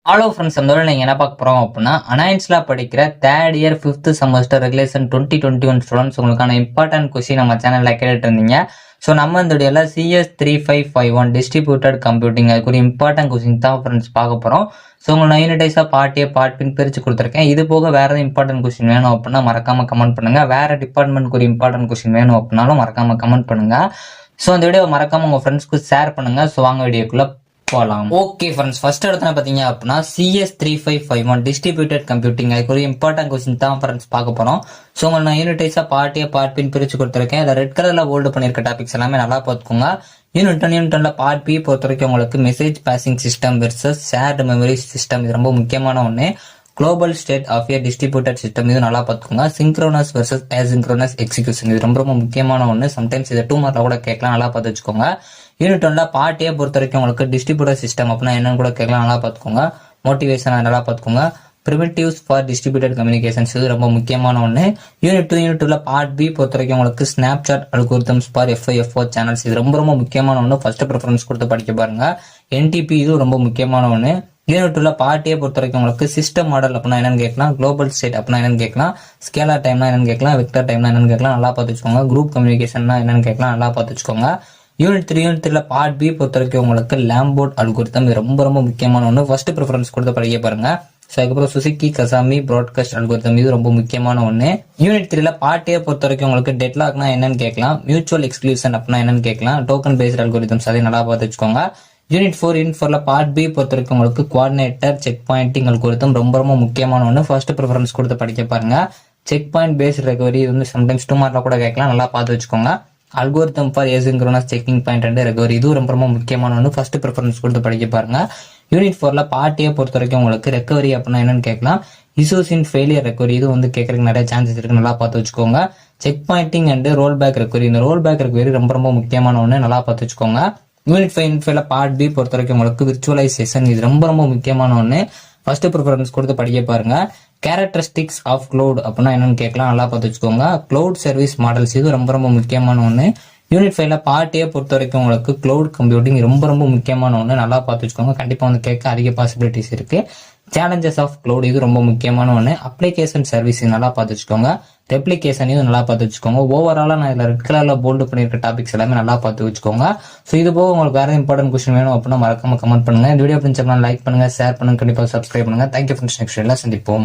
Hello friends, அந்த நீங்கள் என்ன பார்க்க போகிறோம் அப்படின்னா, அனாயின்ஸில் படிக்கிற third year 5th semester regulation 2021 students உங்களுக்கான இம்பார்ட்டன்ட் கொஸ்டின் நம்ம சேனலில் கேட்டுட்டு இருந்தீங்க. ஸோ நம்ம இந்த வீடியோவில் CS3551 டிஸ்ட்ரிபியூட்டட் கம்ப்யூட்டிங் அதுக்கு இம்பார்ட்டன்ட் கொஸ்டின் தான் ஃப்ரெண்ட்ஸ் பார்க்க போகிறோம். ஸோ உங்களை 9 டேஸாக பார்ட் ஏ பார்ட் பின் பிரித்து கொடுத்துருக்கேன். இது போக வேறு எதாவது இம்பார்ட்டன்ட் கொஸ்டின் வேணும் அப்படின்னா மறக்காமல் கமெண்ட் பண்ணுங்கள். வேறு டிபார்ட்மெண்ட்க்கு ஒரு இம்பார்ட்டன்ட் கொஸ்டின் வேணும் அப்படின்னாலும் மறக்காமல் கமெண்ட் பண்ணுங்கள். ஸோ அந்த வீடியோ மறக்காமல் உங்கள் ஃப்ரெண்ட்ஸ்க்கு ஷேர் பண்ணுங்கள். ஸோ வாங்க வீடியோக்குள்ளே போலாம். ஓகே ஃப்ரெண்ட்ஸ், ஃபர்ஸ்ட் இடத்துல பாத்தீங்க அப்படின்னா CS3551 டிஸ்ட்ரிபியூட்டட் கம்ப்யூட்டிங் அதுக்கு ஒரு இம்பார்ட்டன்ட் கொஸ்டின் தான் ஃப்ரெண்ட்ஸ் பார்க்க போறோம். ஸோ உங்களை நான் யூனிட்டைஸா பார்ட் ஏ பார்ட் பின் பிரிச்சு கொடுத்துருக்கேன். அதில் ரெட் கலர்ல ஹோல்டு பண்ணிருக்க டாபிக்ஸ் எல்லாமே நல்லா பார்த்துக்கோங்க. யூனிட் 1 பார்ட் பி பொறுத்த வரைக்கும் உங்களுக்கு message passing system versus shared memory system, இது ரொம்ப முக்கியமான ஒன்று. Global state of a distributed system, இது நல்லா பார்த்துக்கோங்க. சிங்க்ரோனஸ் வெர்சஸ் அசிங்க்ரோனஸ் எக்ஸிகியூஷன், இது ரொம்ப முக்கியமான ஒன்று. சம்டைம்ஸ் இதை 2 மார்க்ல கூட கேட்கலாம், நல்லா பார்த்து வச்சுக்கோங்க. யூனிட் 1 பார்ட் ஏ பொறுத்த வரைக்கும் உங்களுக்கு டிஸ்ட்ரிபியூட்டர் சிஸ்டம் அப்படின்னா என்னன்னு கூட கேட்கலாம், நல்லா பார்த்துக்கோங்க. மோட்டிவேஷன் நல்லா பார்த்துக்கோங்க. பிரிமிட்டிவ்ஸ் ஃபார் டிஸ்ட்ரிபியூட்டட் கம்யூனிகேஷன்ஸ், இது ரொம்ப முக்கியமான ஒன்று. யூனிட் 2 பார்ட் பி பொறுத்த வரைக்கும் உங்களுக்கு Snapchat algorithms for FIFO channels, இது ரொம்ப முக்கியமான ஒன்று. ஃபர்ஸ்ட் ப்ரிஃபரன்ஸ் கொடுத்து படிக்க பாருங்க. NTP, இது ரொம்ப முக்கியமான ஒன்று. யூனிட் 2 பார்ட் ஏ பொறுத்த வரைக்கும் உங்களுக்கு சிஸ்டம் மாடல் அப்படின்னா என்னன்னு கேட்கலாம், குளோபல் ஸ்டேட் அப்படின்னா என்னன்னு கேட்கலாம், ஸ்கேலார் டைம்னா என்னன்னு கேட்கலாம், வெக்டர் டைம்னா என்னன்னு கேட்கலாம், நல்லா பார்த்து வச்சுக்கோங்க. குரூப் கம்யூனிகேஷன்னா என்னன்னு கேட்கலாம், நல்லா பார்த்து வச்சுக்கோங்க. யூனிட் 3 பார்ட் பி பொறுத்த வரைக்கும் உங்களுக்கு லேம்போர்ட் அல்கோரிதம், இது ரொம்ப முக்கியமான ஒன்று. ஃபர்ஸ்ட் ப்ரிஃபரன்ஸ் கொடுத்து படிக்க பாருங்க. ஸோ அதுக்கப்புறம் சுசுகி கசாமி ப்ராட்காஸ்ட் அல்கோரிதம், இது ரொம்ப முக்கியமான ஒன்று. யூனிட் 3 பார்ட் ஏ பொறுத்த வரைக்கும் உங்களுக்கு டெட்லாக்னா என்னன்னு கேட்கலாம், மியூச்சுவல் எக்ஸ்க்ளூஷன் அப்படின்னா என்னன்னு கேட்கலாம், டோக்கன் பேஸ்ட் அல்கோரிதம்ஸ், அதை நல்லா பார்த்து வச்சுக்கோங்க. யூனிட் 4 பார்ட் பி பொறுத்த வரைக்கும் உங்களுக்கு கோஆர்டினேட்டர் செக் பாயிண்டிங் அல்கோரிதம், ரொம்ப முக்கியமான ஒன்று. ஃபர்ஸ்ட் ப்ரிஃபரன்ஸ் கொடுத்து படிக்க பாருங்க. செக் பாயிண்ட் பேஸ்ட் ரெக்கவரி, இது வந்து சம்டைம்ஸ் 2 மார்க்ல கூட கேட்கலாம், நல்லா பார்த்து வச்சுக்கோங்க. Algorithm for asynchronous checking point and recovery, இது ரொம்ப முக்கியமான ஒன்று. ஃபர்ஸ்ட் ப்ரிஃபரன்ஸ் கொடுத்து படிக்க பாருங்க. யூனிட் 4 பார்ட் ஏ பொறுத்த வரைக்கும் உங்களுக்கு ரெக்கவரி அப்படின்னா என்னன்னு கேட்கலாம், இஷ்யூஸ் இன் ஃபெயிலியர் ரெக்கவரி, இது வந்து கேட்கறதுக்கு நிறைய சான்சஸ் இருக்கு, நல்லா பார்த்து வச்சுக்கோங்க. Check pointing and roll back recovery, இந்த ரோல் பேக் ரெக்கவரி ரொம்ப முக்கியமான ஒன்று, நல்லா பார்த்து வச்சுக்கோங்க. யூனிட் 5 பார்ட் பி பொறுத்த வரைக்கும் உங்களுக்கு விர்ச்சுவலைசேஷன், இது ரொம்ப முக்கியமான ஒன்று. ஃபர்ஸ்ட் ப்ரிஃபரன்ஸ் கொடுத்து படிக்க பாருங்க. கேரக்டரிஸ்டிக்ஸ் ஆஃப் கிளவுட் அப்படின்னா என்னன்னு கேட்கலாம், நல்லா பார்த்து வச்சுக்கோங்க. கிளவுட் சர்வீஸ் மாடல்ஸ், இது ரொம்ப முக்கியமான ஒன்று. யூனிட் 5 பார்ட் ஏ பொறுத்த வரைக்கும் உங்களுக்கு கிளவுட் கம்ப்யூட்டிங் ரொம்ப முக்கியமான ஒன்று, நல்லா பார்த்து வச்சுக்கோங்க. கண்டிப்பா வந்து கேட்க அதிக பாசிபிலிட்டிஸ் இருக்கு. சேலஞ்சஸ் ஆஃப் கிளவுட், இது ரொம்ப முக்கியமான ஒன்று. அப்ளிகேஷன் சர்வீஸ், நல்லா பார்த்து வச்சுக்கோங்க. ரெப்ளிகேஷன், இது நல்லா பார்த்து வச்சுக்கோங்க. ஓவராலா நான் இதில் ரெட் கலர்ல போல்டு பண்ணிருக்க டாபிக்ஸ் எல்லாமே நல்லா பார்த்து வச்சுக்கோங்க. ஸோ இது போக உங்களுக்கு வேற இம்பார்ட்டன்ட் கொஸ்டின் வேணும் அப்படின்னா மறக்காம கமெண்ட் பண்ணுங்க. இந்த வீடியோ பிடிச்சா லைக் பண்ணுங்க, ஷேர் பண்ணுங்க, கண்டிப்பா சப்ஸ்கிரைப் பண்ணுங்க. தேங்க்யூ ஃப்ரெண்ட்ஸ், நெக்ஸ்ட் வீடியோல சந்திப்போம்.